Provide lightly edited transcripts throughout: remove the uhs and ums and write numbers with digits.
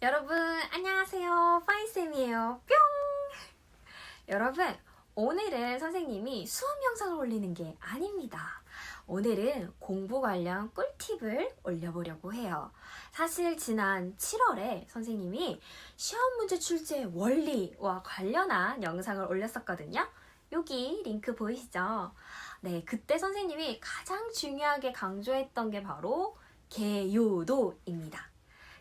여러분 안녕하세요. 파인쌤이에요. 뿅! 여러분 오늘은 선생님이 수업 영상을 올리는 게 아닙니다. 오늘은 공부 관련 꿀팁을 올려보려고 해요. 사실 지난 7월에 선생님이 시험 문제 출제 원리와 관련한 영상을 올렸었거든요. 여기 링크 보이시죠? 네, 그때 선생님이 가장 중요하게 강조했던 게 바로 개요도입니다.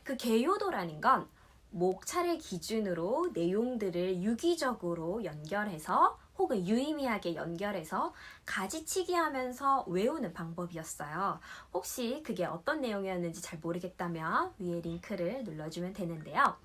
그 개요도라는 건 목차를 기준으로 내용들을 유기적으로 연결해서 혹은 유의미하게 연결해서 가지치기 하면서 외우는 방법이었어요. 혹시 그게 어떤 내용이었는지 잘 모르겠다면 위에 링크를 눌러주면 되는데요.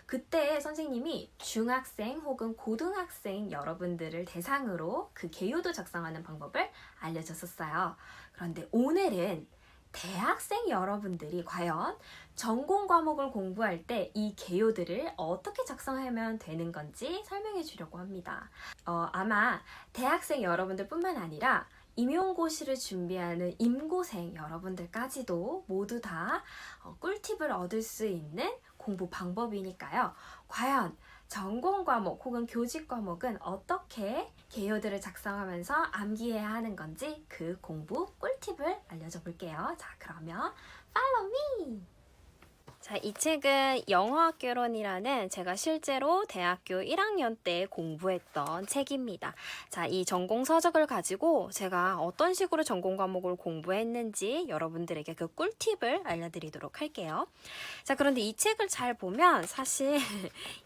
그때 선생님이 중학생 혹은 고등학생 여러분들을 대상으로 그 개요도 작성하는 방법을 알려줬었어요. 그런데 오늘은 대학생 여러분들이 과연 전공 과목을 공부할 때 이 개요들을 어떻게 작성하면 되는 건지 설명해 주려고 합니다. 아마 대학생 여러분들 뿐만 아니라 임용고시를 준비하는 임고생 여러분들까지도 모두 다 꿀팁을 얻을 수 있는 공부 방법이니까요. 과연 전공 과목 혹은 교직 과목은 어떻게 개요들을 작성하면서 암기해야 하는 건지 그 공부 꿀팁을 알려줘 볼게요. 자, 그러면 follow me! 자, 이 책은 영어학개론이라는 제가 실제로 대학교 1학년 때 공부했던 책입니다. 자, 이 전공 서적을 가지고 제가 어떤 식으로 전공 과목을 공부했는지 여러분들에게 그 꿀팁을 알려드리도록 할게요. 자, 그런데 이 책을 잘 보면 사실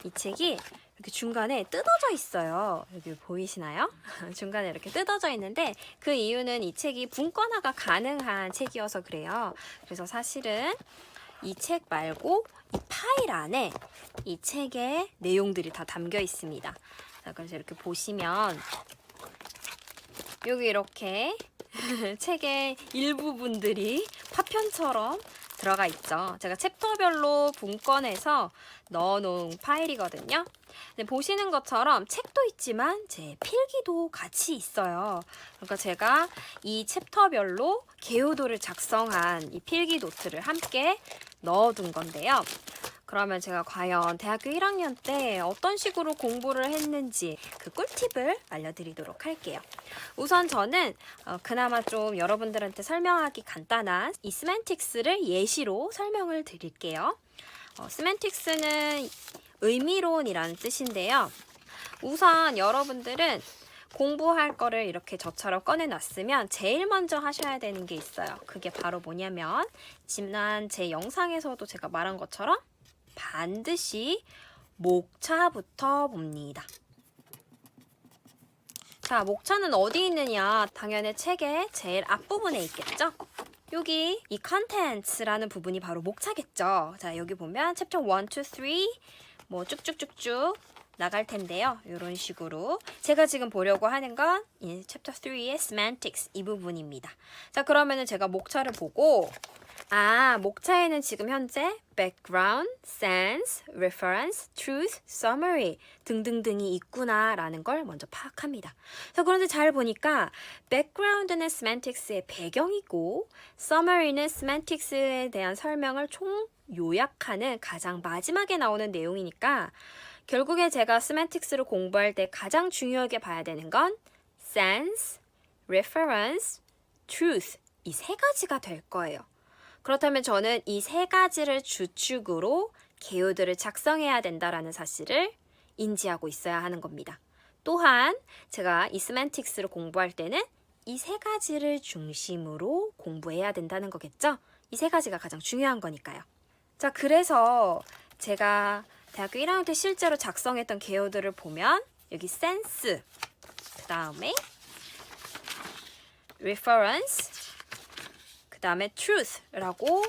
이 책이 이렇게 중간에 뜯어져 있어요. 여기 보이시나요? 중간에 이렇게 뜯어져 있는데 그 이유는 이 책이 분권화가 가능한 책이어서 그래요. 그래서 사실은 이 책 말고 이 파일 안에 이 책의 내용들이 다 담겨 있습니다. 자, 그래서 이렇게 보시면 여기 이렇게 책의 일부분들이 파편처럼 들어가 있죠. 제가 챕터별로 분권해서 넣어놓은 파일이거든요. 근데 보시는 것처럼 책도 있지만 제 필기도 같이 있어요. 그러니까 제가 이 챕터별로 개요도를 작성한 이 필기 노트를 함께 넣어둔 건데요. 그러면 제가 과연 대학교 1학년 때 어떤 식으로 공부를 했는지 그 꿀팁을 알려드리도록 할게요. 우선 저는 그나마 좀 여러분들한테 설명하기 간단한 이 스멘틱스를 예시로 설명을 드릴게요. 스멘틱스는 의미론이라는 뜻인데요. 우선 여러분들은 공부할 거를 이렇게 저처럼 꺼내놨으면 제일 먼저 하셔야 되는 게 있어요. 그게 바로 뭐냐면 지난 제 영상에서도 제가 말한 것처럼 반드시 목차부터 봅니다. 자, 목차는 어디 있느냐? 당연히 책의 제일 앞부분에 있겠죠? 여기 이 contents라는 부분이 바로 목차겠죠. 자, 여기 보면 챕터 1, 2, 3 뭐 쭉쭉쭉쭉 나갈 텐데요. 이런 식으로 제가 지금 보려고 하는 건 이 챕터 3의 semantics 이 부분입니다. 자, 그러면은 제가 목차를 보고 목차에는 지금 현재 background, sense, reference, truth, summary 등등등이 있구나라는 걸 먼저 파악합니다. 자, 그런데 잘 보니까 background는 semantics의 배경이고 summary는 semantics에 대한 설명을 총 요약하는 가장 마지막에 나오는 내용이니까 결국에 제가 semantics를 공부할 때 가장 중요하게 봐야 되는 건 sense, reference, truth 이 세 가지가 될 거예요. 그렇다면 저는 이 세 가지를 주축으로 개요들을 작성해야 된다라는 사실을 인지하고 있어야 하는 겁니다. 또한 제가 이 semantics를 공부할 때는 이 세 가지를 중심으로 공부해야 된다는 거겠죠? 이 세 가지가 가장 중요한 거니까요. 자, 그래서 제가 대학교 1학년 때 실제로 작성했던 개요들을 보면 여기 sense, 그 다음에 reference, 그 다음에 truth라고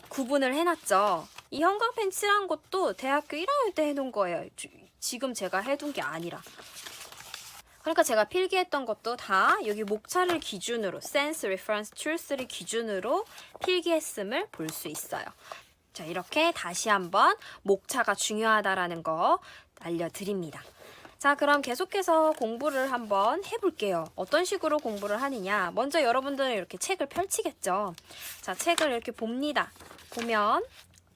구분을 해놨죠. 이 형광펜 칠한 것도 대학교 1학년 때 해놓은 거예요. 지금 제가 해둔 게 아니라. 그러니까 제가 필기했던 것도 다 여기 목차를 기준으로 sense, reference, truth를 기준으로 필기했음을 볼 수 있어요. 자, 이렇게 다시 한번 목차가 중요하다라는 거 알려드립니다. 자, 그럼 계속해서 공부를 한번 해볼게요. 어떤 식으로 공부를 하느냐. 먼저 여러분들은 이렇게 책을 펼치겠죠. 자, 책을 이렇게 봅니다. 보면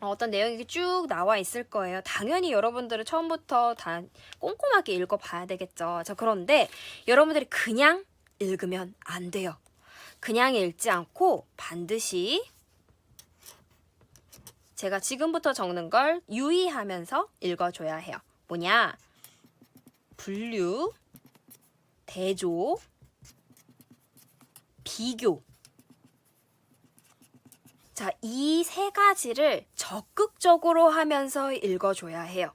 어떤 내용이 쭉 나와 있을 거예요. 당연히 여러분들은 처음부터 다 꼼꼼하게 읽어봐야 되겠죠. 자, 그런데 여러분들이 그냥 읽으면 안 돼요. 그냥 읽지 않고 반드시 제가 지금부터 적는 걸 유의하면서 읽어줘야 해요. 뭐냐? 분류, 대조, 비교. 자, 이 세 가지를 적극적으로 하면서 읽어줘야 해요.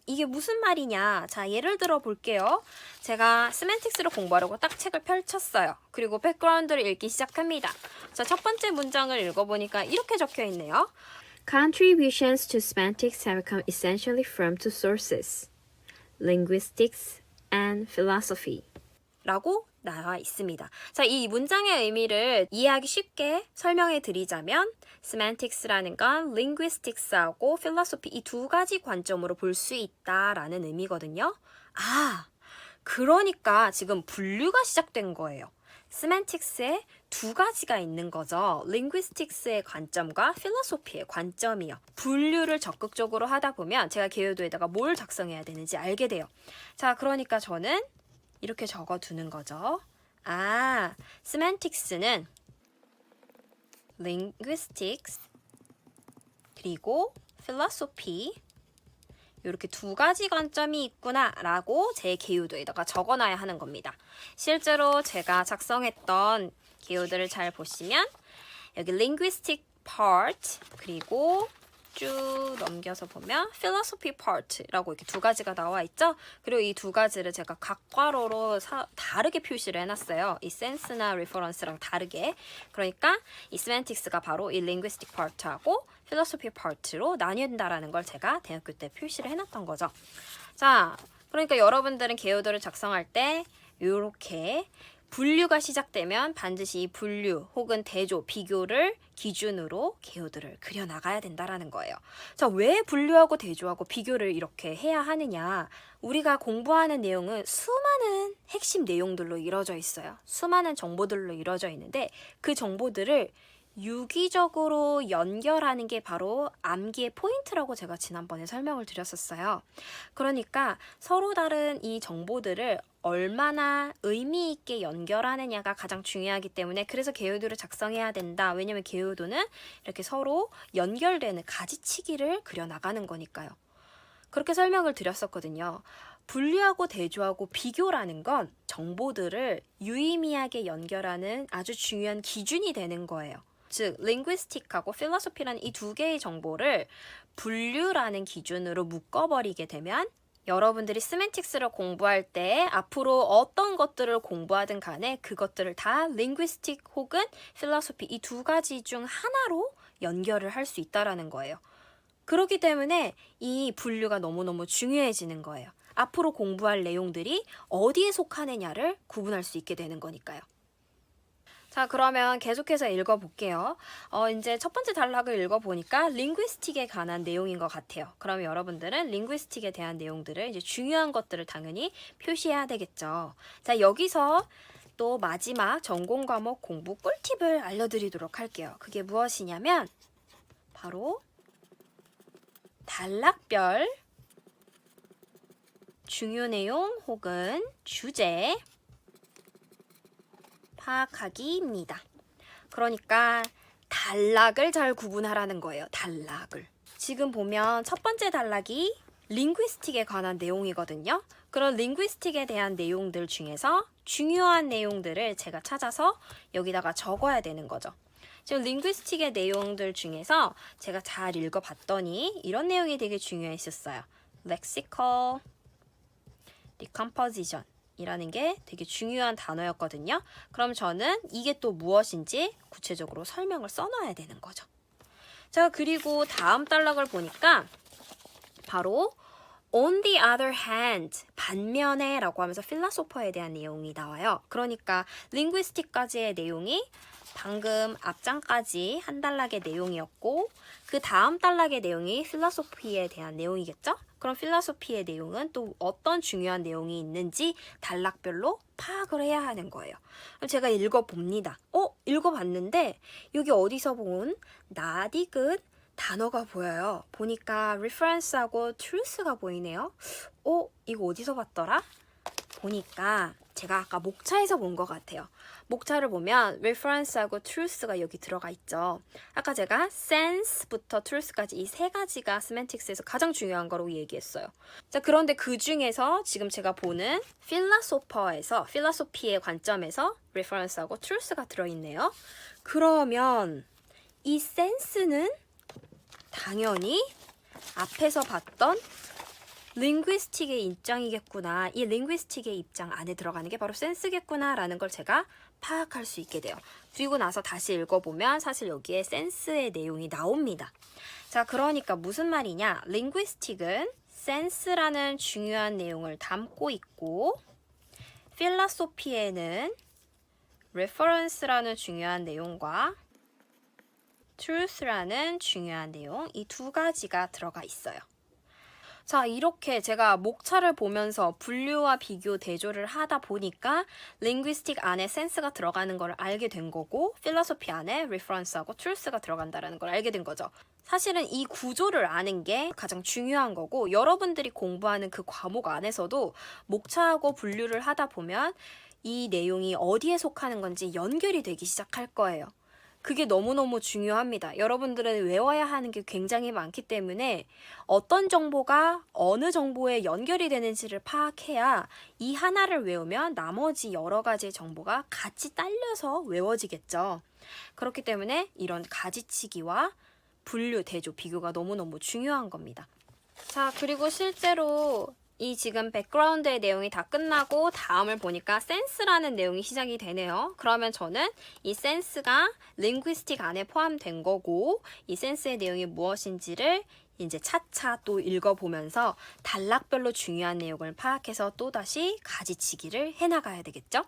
이게 무슨 말이냐? 자, 예를 들어 볼게요. 제가 세맨틱스를 공부하려고 딱 책을 펼쳤어요. 그리고 백그라운드를 읽기 시작합니다. 자, 첫 번째 문장을 읽어보니까 이렇게 적혀 있네요. Contributions to semantics have come essentially from two sources, linguistics and philosophy. 라고 나와 있습니다. 자, 이 문장의 의미를 이해하기 쉽게 설명해 드리자면 semantics라는 건 linguistics하고 philosophy 이 두 가지 관점으로 볼 수 있다라는 의미거든요. 아, 그러니까 지금 분류가 시작된 거예요. semantics에 두 가지가 있는 거죠. linguistics의 관점과 philosophy의 관점이요. 분류를 적극적으로 하다 보면 제가 개요도에다가 뭘 작성해야 되는지 알게 돼요. 자, 그러니까 저는 이렇게 적어두는 거죠. 아, semantics는 linguistics 그리고 philosophy 이렇게 두 가지 관점이 있구나 라고 제 개요도에다가 적어놔야 하는 겁니다. 실제로 제가 작성했던 개요들을 잘 보시면 여기 linguistic part 그리고 쭉 넘겨서 보면 philosophy part라고 이렇게 두 가지가 나와 있죠. 그리고 이 두 가지를 제가 각 괄호로 다르게 표시를 해놨어요. 이 sense나 reference랑 다르게. 그러니까 이 semantics가 바로 이 linguistic part하고 philosophy part로 나뉜다라는 걸 제가 대학교 때 표시를 해놨던 거죠. 자, 그러니까 여러분들은 개요도를 작성할 때 이렇게 분류가 시작되면 반드시 이 분류 혹은 대조, 비교를 기준으로 개요들을 그려나가야 된다라는 거예요. 자, 왜 분류하고 대조하고 비교를 이렇게 해야 하느냐? 우리가 공부하는 내용은 수많은 핵심 내용들로 이루어져 있어요. 수많은 정보들로 이루어져 있는데 그 정보들을 유기적으로 연결하는 게 바로 암기의 포인트라고 제가 지난번에 설명을 드렸었어요. 그러니까 서로 다른 이 정보들을 얼마나 의미 있게 연결하느냐가 가장 중요하기 때문에 그래서 개요도를 작성해야 된다. 왜냐면 개요도는 이렇게 서로 연결되는 가지치기를 그려나가는 거니까요. 그렇게 설명을 드렸었거든요. 분류하고 대조하고 비교라는 건 정보들을 유의미하게 연결하는 아주 중요한 기준이 되는 거예요. 즉, linguistic하고 philosophy라는 이 두 개의 정보를 분류라는 기준으로 묶어버리게 되면 여러분들이 semantics를 공부할 때 앞으로 어떤 것들을 공부하든 간에 그것들을 다 linguistic 혹은 philosophy 이 두 가지 중 하나로 연결을 할 수 있다라는 거예요. 그렇기 때문에 이 분류가 너무너무 중요해지는 거예요. 앞으로 공부할 내용들이 어디에 속하느냐를 구분할 수 있게 되는 거니까요. 자, 그러면 계속해서 읽어볼게요. 이제 첫 번째 단락을 읽어보니까 linguistic에 관한 내용인 것 같아요. 그럼 여러분들은 linguistic에 대한 내용들을 이제 중요한 것들을 당연히 표시해야 되겠죠. 자, 여기서 또 마지막 전공 과목 공부 꿀팁을 알려드리도록 할게요. 그게 무엇이냐면 바로 단락별 중요 내용 혹은 주제 파악하기입니다. 그러니까 단락을 잘 구분하라는 거예요. 단락을. 지금 보면 첫 번째 단락이 linguistic에 관한 내용이거든요. 그런 linguistic에 대한 내용들 중에서 중요한 내용들을 제가 찾아서 여기다가 적어야 되는 거죠. 지금 linguistic의 내용들 중에서 제가 잘 읽어봤더니 이런 내용이 되게 중요했었어요. lexical decomposition 이라는 게 되게 중요한 단어였거든요. 그럼 저는 이게 또 무엇인지 구체적으로 설명을 써놔야 되는 거죠. 자, 그리고 다음 단락을 보니까 바로 on the other hand, 반면에 라고 하면서 필라소퍼에 대한 내용이 나와요. 그러니까 linguistic까지의 내용이 방금 앞장까지 한 단락의 내용이었고 그 다음 단락의 내용이 필라소피에 대한 내용이겠죠? 그럼 필라소피의 내용은 또 어떤 중요한 내용이 있는지 단락별로 파악을 해야 하는 거예요. 그럼 제가 읽어봅니다. 읽어봤는데 여기 어디서 본 나디귿, 단어가 보여요. 보니까 reference하고 truth가 보이네요. 이거 어디서 봤더라? 보니까 제가 아까 목차에서 본 것 같아요. 목차를 보면 reference하고 truth가 여기 들어가 있죠. 아까 제가 sense부터 truth까지 이 세 가지가 semantics에서 가장 중요한 거라고 얘기했어요. 자, 그런데 그 중에서 지금 제가 보는 philosophy의 관점에서 reference하고 truth가 들어있네요. 그러면 이 sense는 당연히 앞에서 봤던 linguistic의 입장이겠구나. 이 linguistic의 입장 안에 들어가는 게 바로 sense겠구나 라는 걸 제가 파악할 수 있게 돼요. 그리고 나서 다시 읽어보면 사실 여기에 sense의 내용이 나옵니다. 자, 그러니까 무슨 말이냐? linguistic은 sense라는 중요한 내용을 담고 있고 philosophy에는 reference라는 중요한 내용과 truth라는 중요한 내용, 이 두 가지가 들어가 있어요. 자, 이렇게 제가 목차를 보면서 분류와 비교, 대조를 하다 보니까 linguistic 안에 sense가 들어가는 걸 알게 된 거고 philosophy 안에 reference하고 truth가 들어간다는 걸 알게 된 거죠. 사실은 이 구조를 아는 게 가장 중요한 거고 여러분들이 공부하는 그 과목 안에서도 목차하고 분류를 하다 보면 이 내용이 어디에 속하는 건지 연결이 되기 시작할 거예요. 그게 너무너무 중요합니다. 여러분들은 외워야 하는 게 굉장히 많기 때문에 어떤 정보가 어느 정보에 연결이 되는지를 파악해야 이 하나를 외우면 나머지 여러 가지의 정보가 같이 딸려서 외워지겠죠. 그렇기 때문에 이런 가지치기와 분류, 대조, 비교가 너무너무 중요한 겁니다. 자, 그리고 실제로 이 지금 백그라운드의 내용이 다 끝나고 다음을 보니까 센스라는 내용이 시작이 되네요. 그러면 저는 이 센스가 linguistic 안에 포함된 거고 이 센스의 내용이 무엇인지를 이제 차차 또 읽어보면서 단락별로 중요한 내용을 파악해서 또다시 가지치기를 해나가야 되겠죠.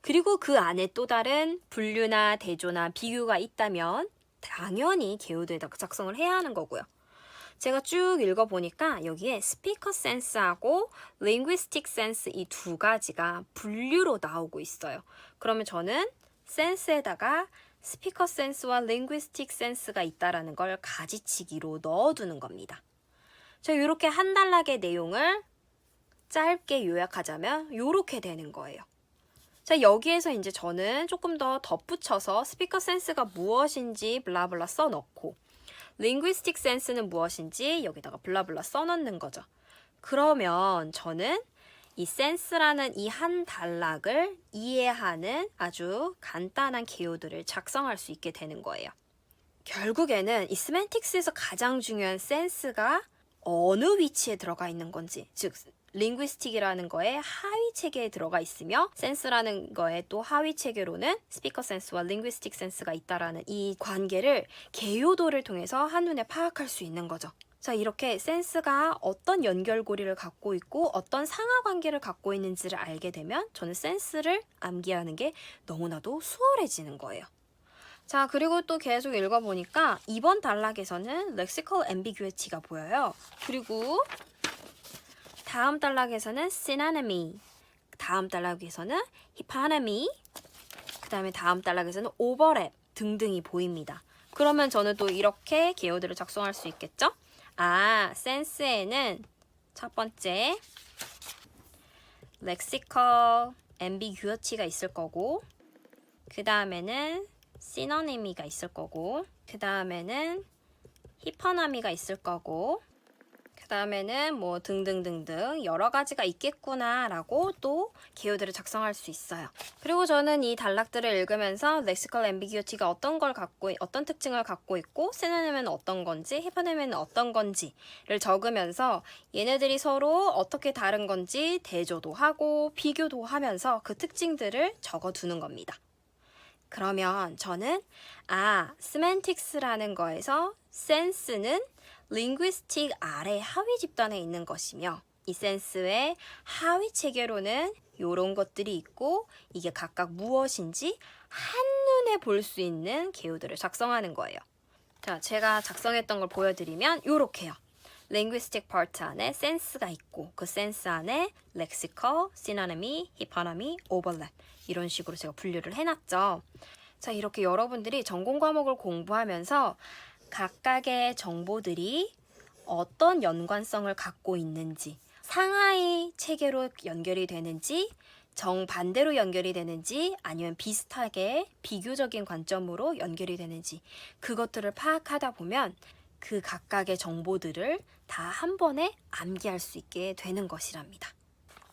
그리고 그 안에 또 다른 분류나 대조나 비교가 있다면 당연히 개요도에다 작성을 해야 하는 거고요. 제가 쭉 읽어보니까 여기에 스피커 센스하고 linguistic sense 이 두 가지가 분류로 나오고 있어요. 그러면 저는 센스에다가 스피커 센스와 linguistic sense가 있다라는 걸 가지치기로 넣어두는 겁니다. 자, 이렇게 한 단락의 내용을 짧게 요약하자면 이렇게 되는 거예요. 자, 여기에서 이제 저는 조금 더 덧붙여서 스피커 센스가 무엇인지 블라블라 써넣고 linguistic sense는 무엇인지 여기다가 블라블라 써넣는 거죠. 그러면 저는 이 sense라는 이 한 단락을 이해하는 아주 간단한 개요들을 작성할 수 있게 되는 거예요. 결국에는 이 semantics에서 가장 중요한 sense가 어느 위치에 들어가 있는 건지, 즉 linguistic이라는 거에 하위 체계에 들어가 있으며 sense라는 거에 또 하위 체계로는 speaker sense와 linguistic sense가 있다라는 이 관계를 개요도를 통해서 한눈에 파악할 수 있는 거죠. 자, 이렇게 센스가 어떤 연결고리를 갖고 있고 어떤 상하관계를 갖고 있는지를 알게 되면 저는 센스를 암기하는 게 너무나도 수월해지는 거예요. 자, 그리고 또 계속 읽어보니까 이번 단락에서는 lexical ambiguity가 보여요. 그리고 다음 단락에서는 synonymy, 다음 단락에서는 hyponymy, 그 다음에 다음 단락에서는 overlap 등등이 보입니다. 그러면 저는 또 이렇게 개요들을 작성할 수 있겠죠? sense에는 첫 번째 lexical ambiguity가 있을 거고 그 다음에는 synonymy가 있을 거고 그 다음에는 hyponymy 있을 거고 그 다음에는 뭐 등등등등 여러 가지가 있겠구나 라고 또 개요들을 작성할 수 있어요. 그리고 저는 이 단락들을 읽으면서 lexical ambiguity가 어떤 특징을 갖고 있고 synonym은 어떤 건지 hyponym은 어떤 건지를 적으면서 얘네들이 서로 어떻게 다른 건지 대조도 하고 비교도 하면서 그 특징들을 적어두는 겁니다. 그러면 저는 semantics라는 거에서 sense는 linguistic 아래 하위 집단에 있는 것이며 이 센스의 하위 체계로는 이런 것들이 있고 이게 각각 무엇인지 한눈에 볼 수 있는 개요들을 작성하는 거예요. 자, 제가 작성했던 걸 보여드리면 이렇게요. linguistic part 안에 sense가 있고 그 sense 안에 lexical, synonymy, hyponymy, overlap 이런 식으로 제가 분류를 해놨죠. 자, 이렇게 여러분들이 전공 과목을 공부하면서 각각의 정보들이 어떤 연관성을 갖고 있는지, 상하이 체계로 연결이 되는지, 정반대로 연결이 되는지, 아니면 비슷하게 비교적인 관점으로 연결이 되는지, 그것들을 파악하다 보면 그 각각의 정보들을 다 한 번에 암기할 수 있게 되는 것이랍니다.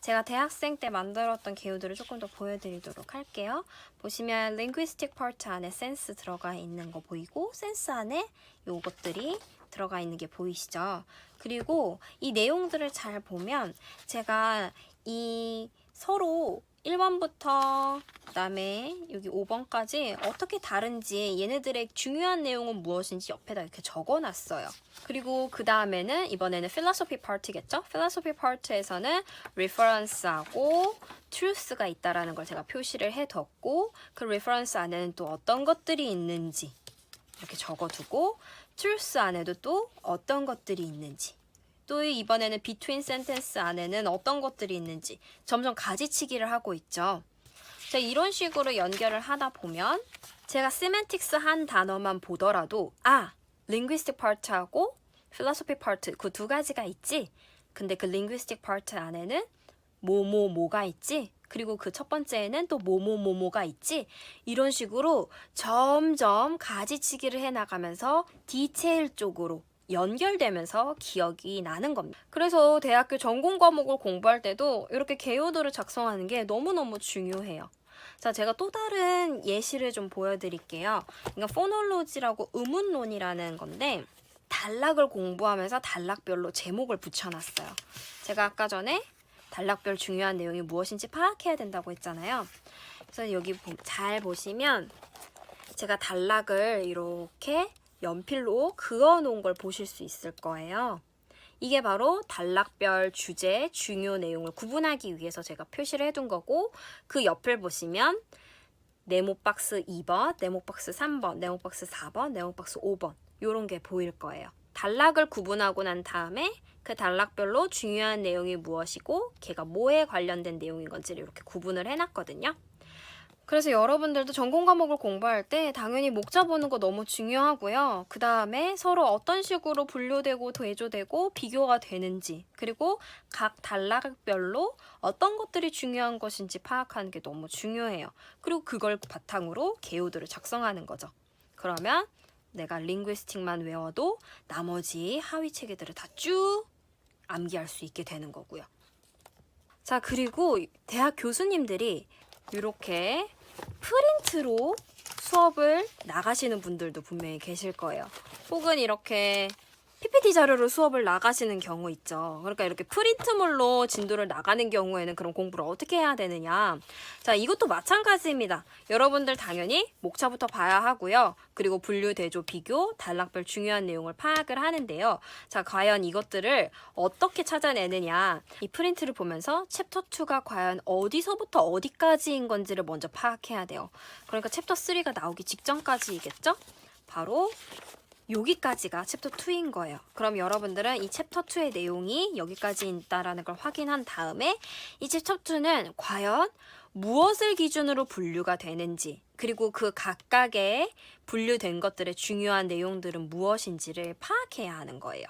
제가 대학생 때 만들었던 개요들을 조금 더 보여드리도록 할게요. 보시면 linguistic part 안에 sense 들어가 있는 거 보이고, sense 안에 요것들이 들어가 있는 게 보이시죠? 그리고 이 내용들을 잘 보면 제가 이 서로 1번부터 그다음에 여기 5번까지 어떻게 다른지, 얘네들의 중요한 내용은 무엇인지 옆에다 이렇게 적어놨어요. 그리고 그 다음에는 이번에는 philosophy part겠죠? philosophy part에서는 reference하고 truth가 있다라는 걸 제가 표시를 해뒀고, 그 reference 안에는 또 어떤 것들이 있는지 이렇게 적어두고, truth 안에도 또 어떤 것들이 있는지, 또 이번에는 between sentence 안에는 어떤 것들이 있는지 점점 가지치기를 하고 있죠. 자, 이런 식으로 연결을 하다 보면 제가 semantics 한 단어만 보더라도 linguistic part하고 philosophy part 그 두 가지가 있지. 근데 그 linguistic part 안에는 뭐가 있지. 그리고 그 첫 번째에는 또 뭐가 있지. 이런 식으로 점점 가지치기를 해나가면서 디테일 쪽으로 연결되면서 기억이 나는 겁니다. 그래서 대학교 전공 과목을 공부할 때도 이렇게 개요도를 작성하는 게 너무너무 중요해요. 자, 제가 또 다른 예시를 좀 보여드릴게요. 그러니까 포놀로지라고 의문론이라는 건데, 단락을 공부하면서 단락별로 제목을 붙여놨어요. 제가 아까 전에 단락별 중요한 내용이 무엇인지 파악해야 된다고 했잖아요. 그래서 여기 잘 보시면 제가 단락을 이렇게 연필로 그어놓은 걸 보실 수 있을 거예요. 이게 바로 단락별 주제, 중요 내용을 구분하기 위해서 제가 표시를 해둔 거고, 그 옆을 보시면 네모박스 2번, 네모박스 3번, 네모박스 4번, 네모박스 5번 이런 게 보일 거예요. 단락을 구분하고 난 다음에 그 단락별로 중요한 내용이 무엇이고 걔가 뭐에 관련된 내용인 건지를 이렇게 구분을 해놨거든요. 그래서 여러분들도 전공 과목을 공부할 때 당연히 목차 보는 거 너무 중요하고요. 그 다음에 서로 어떤 식으로 분류되고 대조되고 비교가 되는지, 그리고 각 단락별로 어떤 것들이 중요한 것인지 파악하는 게 너무 중요해요. 그리고 그걸 바탕으로 개요들을 작성하는 거죠. 그러면 내가 링귀스틱만 외워도 나머지 하위 체계들을 다 쭉 암기할 수 있게 되는 거고요. 자, 그리고 대학 교수님들이 이렇게 프린트로 수업을 나가시는 분들도 분명히 계실 거예요. 혹은 이렇게 PPT 자료로 수업을 나가시는 경우 있죠. 그러니까 이렇게 프린트물로 진도를 나가는 경우에는 그럼 공부를 어떻게 해야 되느냐. 자, 이것도 마찬가지입니다. 여러분들 당연히 목차부터 봐야 하고요. 그리고 분류, 대조, 비교, 단락별 중요한 내용을 파악을 하는데요. 자, 과연 이것들을 어떻게 찾아내느냐. 이 프린트를 보면서 챕터 2가 과연 어디서부터 어디까지인 건지를 먼저 파악해야 돼요. 그러니까 챕터 3가 나오기 직전까지이겠죠? 바로 여기까지가 챕터 2인 거예요. 그럼 여러분들은 이 챕터 2의 내용이 여기까지 있다라는 걸 확인한 다음에 이 챕터 2는 과연 무엇을 기준으로 분류가 되는지, 그리고 그 각각의 분류된 것들의 중요한 내용들은 무엇인지를 파악해야 하는 거예요.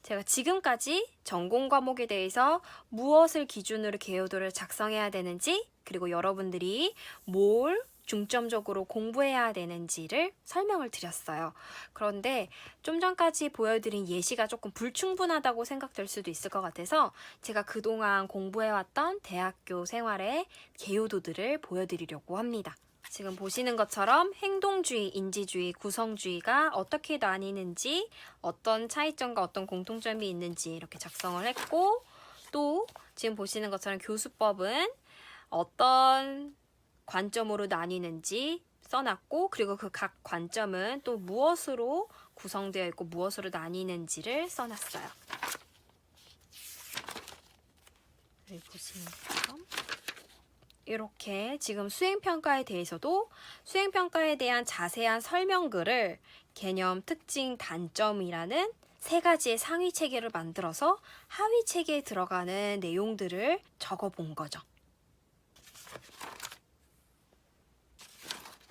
제가 지금까지 전공 과목에 대해서 무엇을 기준으로 개요도를 작성해야 되는지, 그리고 여러분들이 뭘 중점적으로 공부해야 되는지를 설명을 드렸어요. 그런데 좀 전까지 보여드린 예시가 조금 불충분하다고 생각될 수도 있을 것 같아서 제가 그동안 공부해왔던 대학교 생활의 개요도들을 보여드리려고 합니다. 지금 보시는 것처럼 행동주의, 인지주의, 구성주의가 어떻게 나뉘는지, 어떤 차이점과 어떤 공통점이 있는지 이렇게 작성을 했고, 또 지금 보시는 것처럼 교수법은 어떤 관점으로 나뉘는지 써놨고, 그리고 그 각 관점은 또 무엇으로 구성되어 있고 무엇으로 나뉘는지를 써놨어요. 여기 보시는 것처럼 이렇게 지금 수행평가에 대해서도 수행평가에 대한 자세한 설명글을 개념, 특징, 단점이라는 세 가지의 상위 체계를 만들어서 하위 체계에 들어가는 내용들을 적어본 거죠.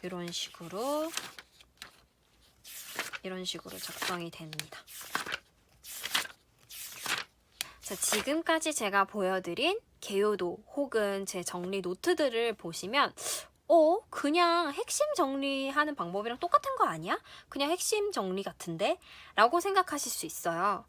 이런 식으로 이런 식으로 작성이 됩니다. 자, 지금까지 제가 보여드린 개요도 혹은 제 정리 노트들을 보시면 그냥 핵심 정리하는 방법이랑 똑같은 거 아니야? 그냥 핵심 정리 같은데? 라고 생각하실 수 있어요.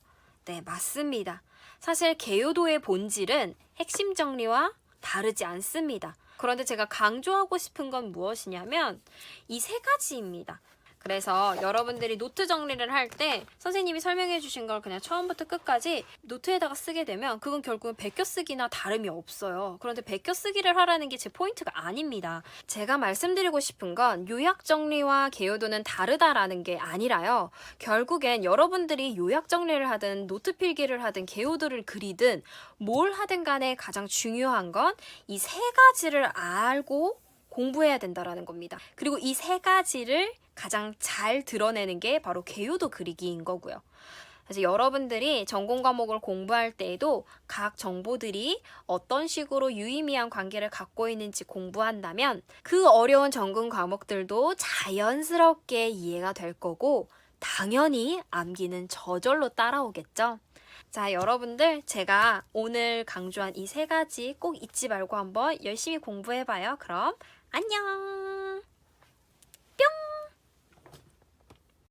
네, 맞습니다. 사실 개요도의 본질은 핵심 정리와 다르지 않습니다. 그런데 제가 강조하고 싶은 건 무엇이냐면 이 세 가지입니다. 그래서 여러분들이 노트 정리를 할 때 선생님이 설명해 주신 걸 그냥 처음부터 끝까지 노트에다가 쓰게 되면 그건 결국은 베껴쓰기나 다름이 없어요. 그런데 베껴쓰기를 하라는 게 제 포인트가 아닙니다. 제가 말씀드리고 싶은 건 요약 정리와 개요도는 다르다라는 게 아니라요. 결국엔 여러분들이 요약 정리를 하든 노트 필기를 하든 개요도를 그리든 뭘 하든 간에 가장 중요한 건 이 세 가지를 알고 공부해야 된다라는 겁니다. 그리고 이 세 가지를 가장 잘 드러내는 게 바로 개요도 그리기인 거고요. 그래서 여러분들이 전공 과목을 공부할 때에도 각 정보들이 어떤 식으로 유의미한 관계를 갖고 있는지 공부한다면 그 어려운 전공 과목들도 자연스럽게 이해가 될 거고 당연히 암기는 저절로 따라오겠죠. 자, 여러분들 제가 오늘 강조한 이 세 가지 꼭 잊지 말고 한번 열심히 공부해봐요. 그럼 안녕!